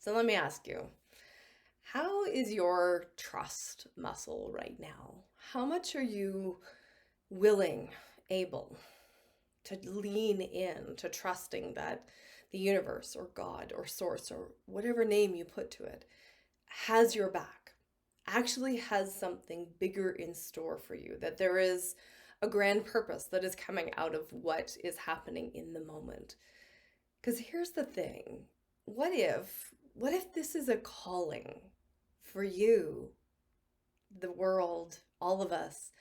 So let me ask you, how is your trust muscle right now? How much are you willing, able to lean in to trusting that the universe or God or source or whatever name you put to it has your back, actually has something bigger in store for you, that there is a grand purpose that is coming out of what is happening in the moment? Because here's the thing. What if this is a calling for you, the world, all of us,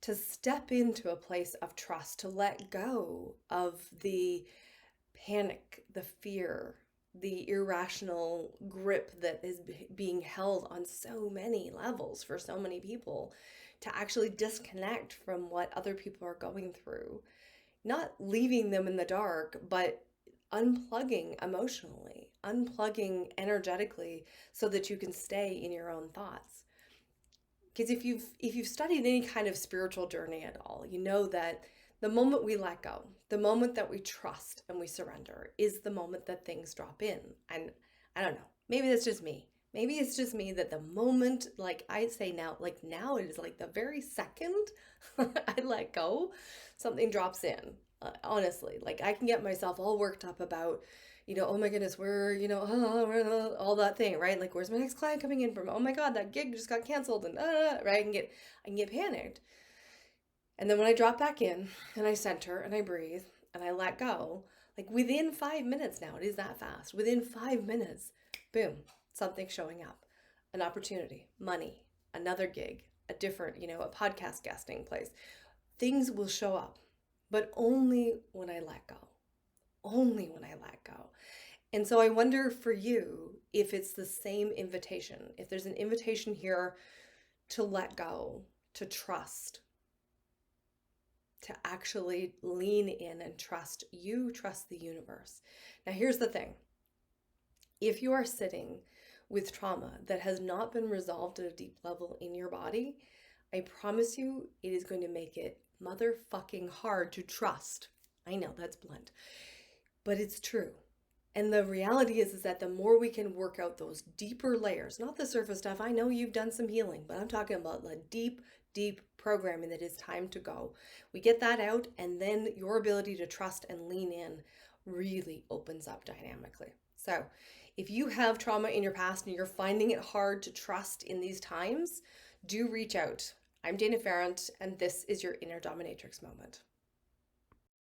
to step into a place of trust, to let go of the panic, the fear, the irrational grip that is being held on so many levels for so many people, to actually disconnect from what other people are going through, not leaving them in the dark, but unplugging emotionally, unplugging energetically so that you can stay in your own thoughts. Because if you've studied any kind of spiritual journey at all, you know that the moment we let go, the moment that we trust and we surrender is the moment that things drop in. And I don't know, maybe that's just me. Maybe it's just me that the moment, like I say now, like now it is like the very second I let go, something drops in. Honestly, like I can get myself all worked up about, oh my goodness, all that thing, right? Like, where's my next client coming in from? Oh my God, that gig just got canceled, and right? I can get panicked. And then when I drop back in and I center and I breathe and I let go, like within 5 minutes now, it is that fast. Within 5 minutes, boom, something showing up, an opportunity, money, another gig, a different, a podcast guesting place. Things will show up, but only when I let go. Only when I let go. And so I wonder for you if it's the same invitation, if there's an invitation here to let go, to trust, to actually lean in and trust you, trust the universe. Now, here's the thing. If you are sitting with trauma that has not been resolved at a deep level in your body, I promise you it is going to make it motherfucking hard to trust. I know that's blunt, but it's true. And the reality is that the more we can work out those deeper layers, not the surface stuff. I know you've done some healing, but I'm talking about the deep, deep programming that is time to go. We get that out, and then your ability to trust and lean in really opens up dynamically. So if you have trauma in your past and you're finding it hard to trust in these times, do reach out. I'm Dana Ferrant, and this is your Inner Dominatrix moment.